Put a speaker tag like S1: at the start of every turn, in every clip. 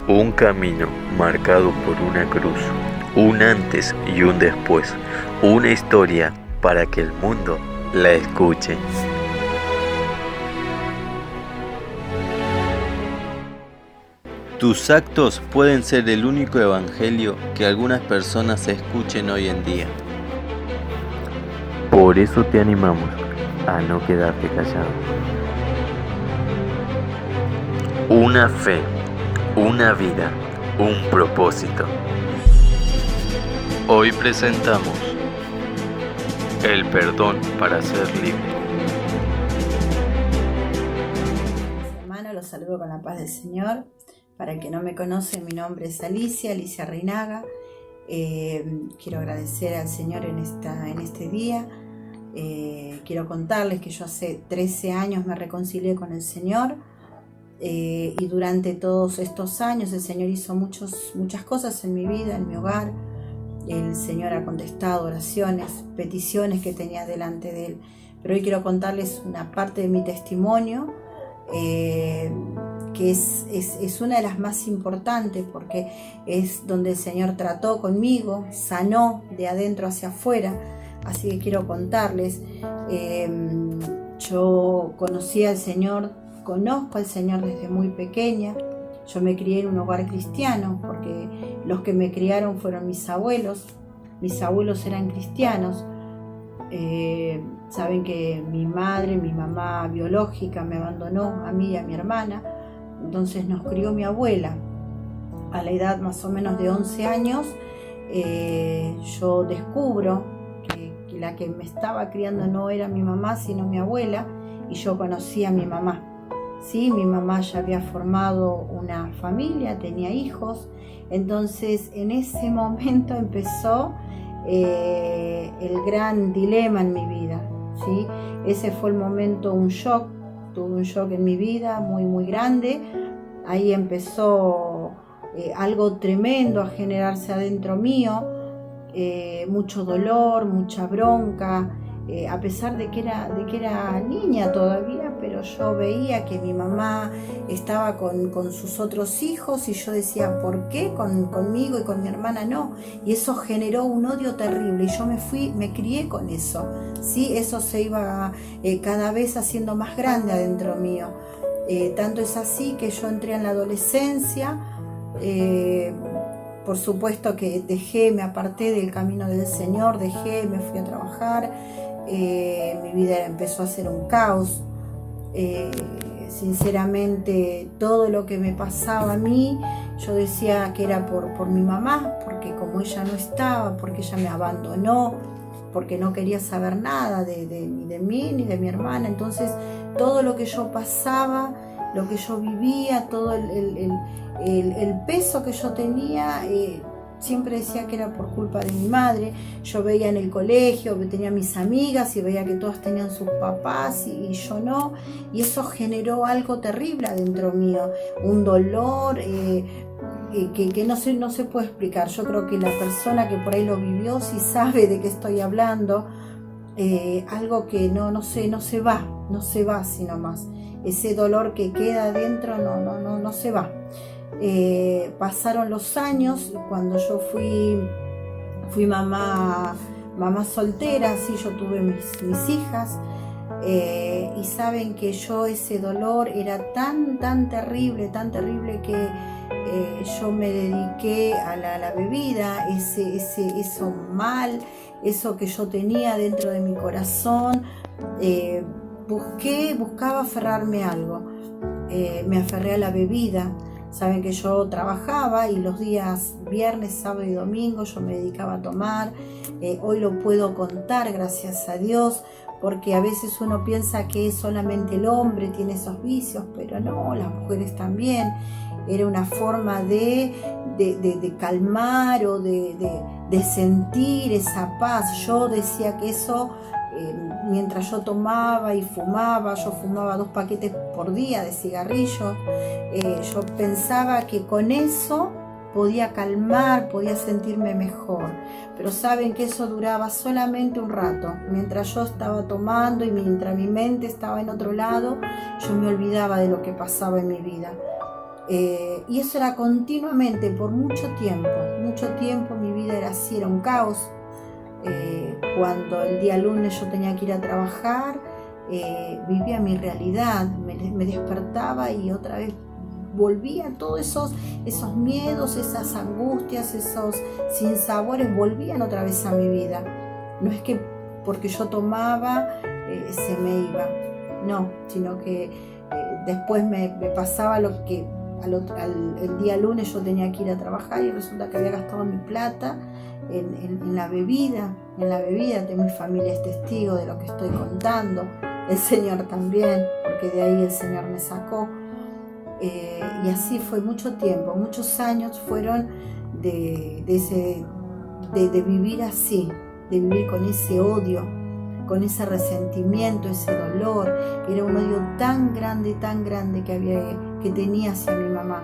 S1: Un camino marcado por una cruz, un antes y un después, una historia para que el mundo la escuche. Tus actos pueden ser el único evangelio que algunas personas escuchen hoy en día. Por eso te animamos a no quedarte callado. Una fe, una vida, un propósito. Hoy presentamos el perdón para ser libre.
S2: Hermano, los saludo con la paz del Señor. Para el que no me conoce, mi nombre es Alicia Reinaga. Quiero agradecer al Señor en este día. Quiero contarles que yo hace 13 años me reconcilié con el Señor. Y durante todos estos años el Señor hizo muchas cosas en mi vida, en mi hogar. El Señor ha contestado oraciones, peticiones que tenía delante de Él. Pero hoy quiero contarles una parte de mi testimonio que es una de las más importantes, porque es donde el Señor trató conmigo, sanó de adentro hacia afuera. Así que quiero contarles. Yo conozco al Señor desde muy pequeña. Yo me crié en un hogar cristiano porque los que me criaron fueron mis abuelos. Mis abuelos eran cristianos. Saben que mi mamá biológica, me abandonó a mí y a mi hermana. Entonces nos crió mi abuela. A la edad más o menos de 11 años, yo descubro que la que me estaba criando no era mi mamá, sino mi abuela, y yo conocí a mi mamá. Sí, mi mamá ya había formado una familia, tenía hijos. Entonces en ese momento empezó el gran dilema en mi vida, ¿sí? Ese fue el momento, tuve un shock en mi vida muy grande. Ahí empezó algo tremendo a generarse adentro mío, mucho dolor, mucha bronca, a pesar de que era niña todavía, pero yo veía que mi mamá estaba con sus otros hijos y yo decía, ¿por qué conmigo y con mi hermana no? Y eso generó un odio terrible y yo me crié con eso, ¿sí? Eso se iba cada vez haciendo más grande adentro mío. Tanto es así que yo entré en la adolescencia. Por supuesto que me aparté del camino del Señor, me fui a trabajar. Mi vida empezó a ser un caos. Sinceramente, todo lo que me pasaba a mí, yo decía que era por mi mamá, porque como ella no estaba, porque ella me abandonó, porque no quería saber nada ni de mí ni de mi hermana. Entonces todo lo que yo pasaba, lo que yo vivía, todo el peso que yo tenía, siempre decía que era por culpa de mi madre. Yo veía en el colegio, tenía mis amigas y veía que todas tenían sus papás y yo no, y eso generó algo terrible adentro mío, un dolor que no se puede explicar. Yo creo que la persona que por ahí lo vivió sí sabe de qué estoy hablando. Algo que no se va sino más. Ese dolor que queda adentro no se va. Pasaron los años, cuando yo fui mamá soltera, así yo tuve mis hijas, y saben que yo ese dolor era tan terrible que yo me dediqué a la bebida. Eso mal, eso que yo tenía dentro de mi corazón, buscaba aferrarme a algo. Me aferré a la bebida. Saben que yo trabajaba y los días viernes, sábado y domingo yo me dedicaba a tomar. Hoy lo puedo contar, gracias a Dios, porque a veces uno piensa que solamente el hombre tiene esos vicios, pero no, las mujeres también. Era una forma de calmar o de sentir esa paz. Yo decía que eso, mientras yo tomaba y fumaba, yo fumaba 2 paquetes por día de cigarrillos, yo pensaba que con eso podía calmar, podía sentirme mejor. Pero saben que eso duraba solamente un rato. Mientras yo estaba tomando y mientras mi mente estaba en otro lado, yo me olvidaba de lo que pasaba en mi vida. Y eso era continuamente, por mucho tiempo mi vida era así, era un caos. Cuando el día lunes yo tenía que ir a trabajar, vivía mi realidad, me despertaba y otra vez volvían todos esos miedos, esas angustias, esos sinsabores, volvían otra vez a mi vida. No es que porque yo tomaba se me iba, no, sino que después me pasaba lo que el día lunes yo tenía que ir a trabajar y resulta que había gastado mi plata en la bebida, de mi familia es testigo de lo que estoy contando, el Señor también, porque de ahí el Señor me sacó. Y así fue mucho tiempo, muchos años fueron de vivir así, de vivir con ese odio, con ese resentimiento, ese dolor. Era un odio tan grande que tenía hacia mi mamá,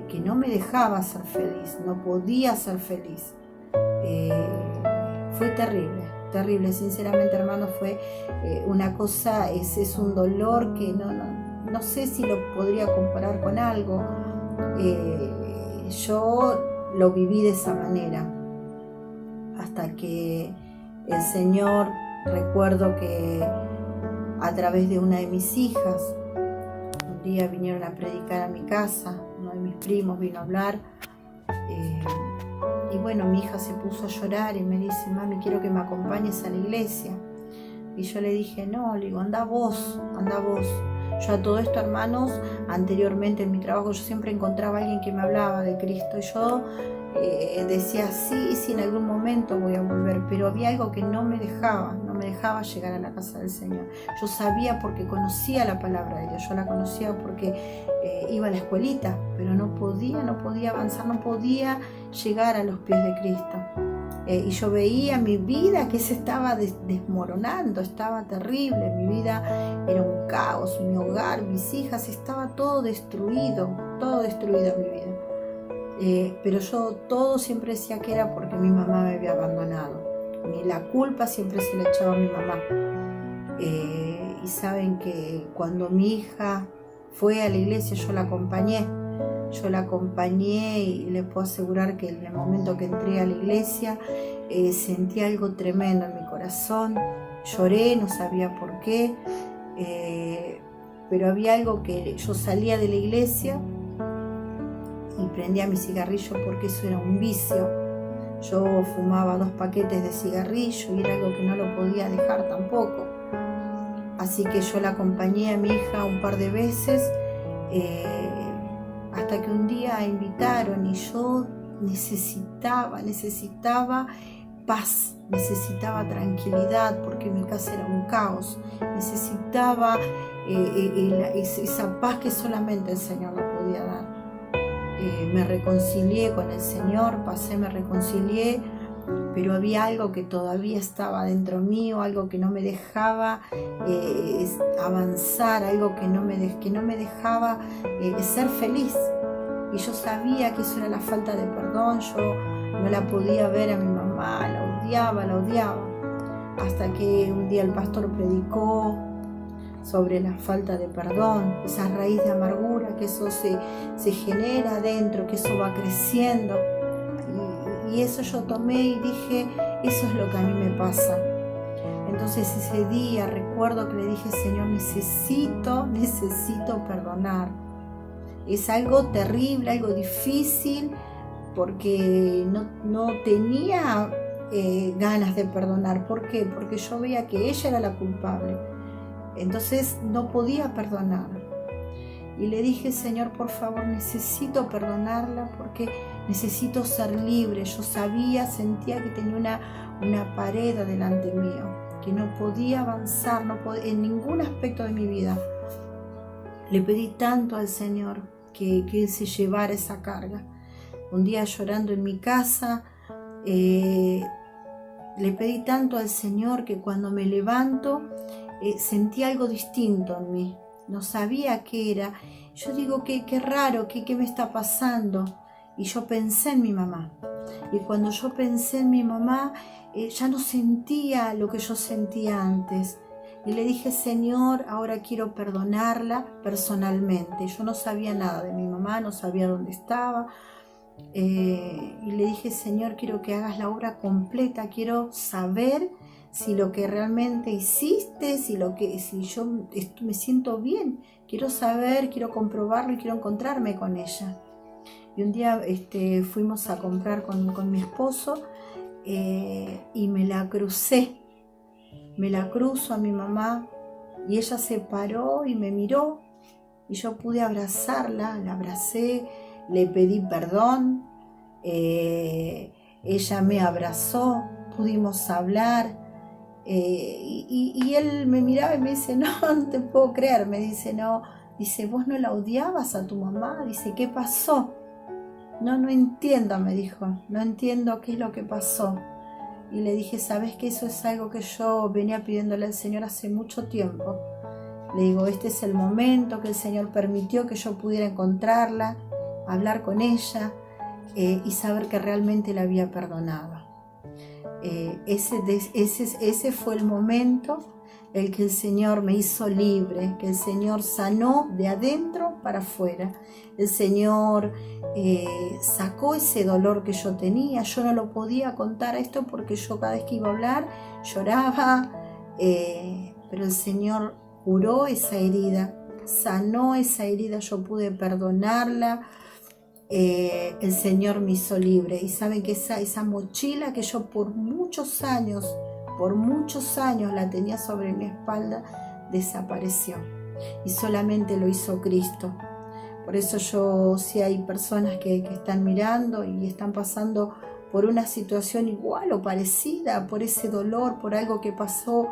S2: que no me dejaba ser feliz, no podía ser feliz. Fue terrible, sinceramente, hermano, fue una cosa, es un dolor que no sé si lo podría comparar con algo. Yo lo viví de esa manera, hasta que el Señor, recuerdo que a través de una de mis hijas, un día vinieron a predicar a mi casa, uno de mis primos vino a hablar, y bueno, mi hija se puso a llorar y me dice: mami, quiero que me acompañes a la iglesia. Y yo le dije: no, le digo, anda vos. Yo a todo esto, hermanos, anteriormente en mi trabajo yo siempre encontraba a alguien que me hablaba de Cristo y yo decía: sí, en algún momento voy a volver, pero había algo que no me dejaba llegar a la casa del Señor. Yo sabía, porque conocía la palabra de Dios, yo la conocía porque iba a la escuelita, pero no podía avanzar, no podía llegar a los pies de Cristo. Y yo veía mi vida que se estaba desmoronando, estaba terrible, mi vida era un caos, mi hogar, mis hijas, estaba todo destruido en mi vida. Pero yo todo siempre decía que era porque mi mamá me había abandonado. La culpa siempre se la echaba a mi mamá. Y saben que cuando mi hija fue a la iglesia, yo la acompañé y les puedo asegurar que en el momento que entré a la iglesia sentí algo tremendo en mi corazón. Lloré, no sabía por qué, pero había algo que yo salía de la iglesia y prendía mi cigarrillo, porque eso era un vicio. Yo fumaba 2 paquetes de cigarrillo y era algo que no lo podía dejar tampoco. Así que yo la acompañé a mi hija un par de veces, hasta que un día invitaron y yo necesitaba paz, necesitaba tranquilidad, porque mi casa era un caos. Necesitaba esa paz que solamente el Señor la podía dar. Me reconcilié con el Señor, me reconcilié, pero había algo que todavía estaba dentro mío, algo que no me dejaba avanzar, algo que no me dejaba ser feliz. Y yo sabía que eso era la falta de perdón. Yo no la podía ver a mi mamá, la odiaba, hasta que un día el pastor predicó sobre la falta de perdón, esa raíz de amargura, que eso se genera adentro, que eso va creciendo. Y eso yo tomé y dije: eso es lo que a mí me pasa. Entonces ese día recuerdo que le dije: Señor, necesito perdonar. Es algo terrible, algo difícil, porque no tenía ganas de perdonar. ¿Por qué? Porque yo veía que ella era la culpable. Entonces no podía perdonar. Y le dije: Señor, por favor, necesito perdonarla, porque necesito ser libre. Yo sentía que tenía una pared delante mío, que no podía avanzar, en ningún aspecto de mi vida. Le pedí tanto al Señor que Él se llevara esa carga. Un día, llorando en mi casa, le pedí tanto al Señor que cuando me levanto sentí algo distinto en mí. No sabía qué era. Yo digo: qué raro, qué me está pasando. Y yo pensé en mi mamá. Y cuando yo pensé en mi mamá, ya no sentía lo que yo sentía antes. Y le dije, Señor, ahora quiero perdonarla personalmente. Yo no sabía nada de mi mamá, no sabía dónde estaba. Y le dije, Señor, quiero que hagas la obra completa, quiero saber si lo que realmente hiciste, si yo me siento bien, quiero saber, quiero comprobarlo y quiero encontrarme con ella. Y un día fuimos a comprar con mi esposo y me la cruzo a mi mamá y ella se paró y me miró y yo pude abrazarla, la abracé, le pedí perdón, ella me abrazó, pudimos hablar y él me miraba y me dice, no te puedo creer, me dice, no, dice, vos no la odiabas a tu mamá, dice, ¿qué pasó? No entiendo, me dijo, no entiendo qué es lo que pasó. Y le dije, ¿sabes que eso es algo que yo venía pidiéndole al Señor hace mucho tiempo? Le digo, este es el momento que el Señor permitió que yo pudiera encontrarla, hablar con ella y saber que realmente la había perdonado. Ese fue el momento en que el Señor me hizo libre, que el Señor sanó de adentro para afuera. El Señor sacó ese dolor que yo tenía. Yo no lo podía contar esto porque yo cada vez que iba a hablar lloraba, pero el Señor curó esa herida, sanó esa herida, yo pude perdonarla. El Señor me hizo libre. Y saben que esa mochila que yo por muchos años la tenía sobre mi espalda, desapareció y solamente lo hizo Cristo. Por eso si hay personas que están mirando y están pasando por una situación igual o parecida, por ese dolor, por algo que pasó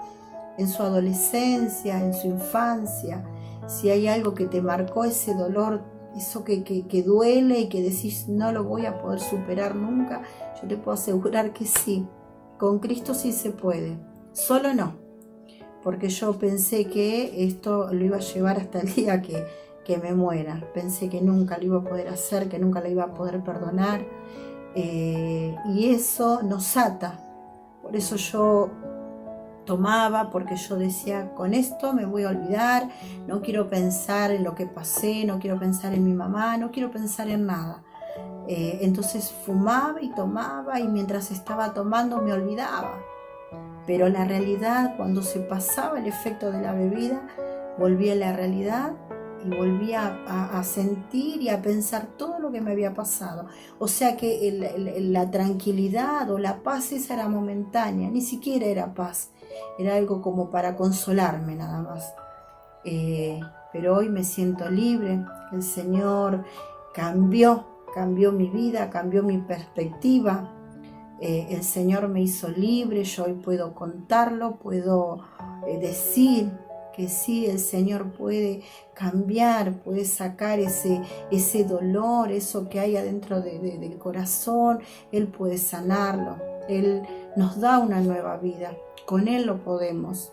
S2: en su adolescencia, en su infancia, si hay algo que te marcó ese dolor, eso que duele y que decís no lo voy a poder superar nunca, yo te puedo asegurar que sí, con Cristo sí se puede, solo no, porque yo pensé que esto lo iba a llevar hasta el día que me muera, pensé que nunca lo iba a poder hacer, que nunca lo iba a poder perdonar, y eso nos ata. Por eso yo tomaba, porque yo decía, con esto me voy a olvidar, no quiero pensar en lo que pasé, no quiero pensar en mi mamá, no quiero pensar en nada. Entonces fumaba y tomaba y mientras estaba tomando me olvidaba. Pero la realidad, cuando se pasaba el efecto de la bebida, volvía a la realidad y volvía a sentir y a pensar todo lo que me había pasado. O sea que la tranquilidad o la paz esa era momentánea, ni siquiera era paz, era algo como para consolarme nada más. Pero hoy me siento libre, el Señor cambió mi vida, cambió mi perspectiva. El Señor me hizo libre, yo hoy puedo contarlo, puedo decir que sí, el Señor puede cambiar, puede sacar ese dolor, eso que hay adentro del corazón, Él puede sanarlo, Él nos da una nueva vida, con Él lo podemos,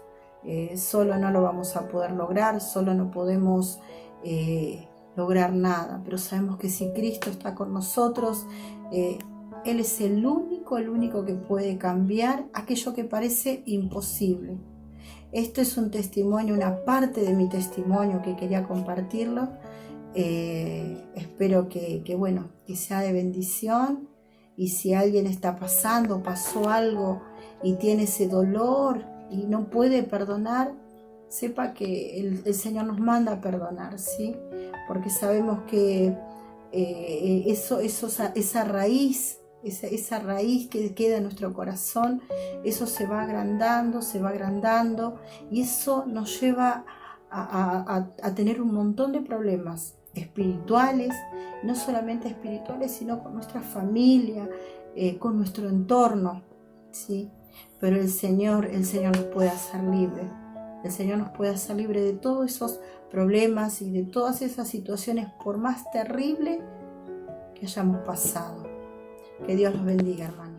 S2: solo no lo vamos a poder lograr, solo no podemos lograr nada, pero sabemos que si Cristo está con nosotros, Él es el único que puede cambiar aquello que parece imposible. Esto es un testimonio, una parte de mi testimonio que quería compartirlo. Espero que sea de bendición. Y si alguien pasó algo y tiene ese dolor y no puede perdonar, sepa que el Señor nos manda a perdonar, ¿sí? Porque sabemos que esa raíz que queda en nuestro corazón, eso se va agrandando y eso nos lleva a tener un montón de problemas espirituales, no solamente espirituales, sino con nuestra familia, con nuestro entorno, ¿sí? Pero el Señor nos puede hacer libre. El Señor nos puede hacer libre de todos esos problemas y de todas esas situaciones, por más terrible que hayamos pasado. Que Dios los bendiga, hermanos.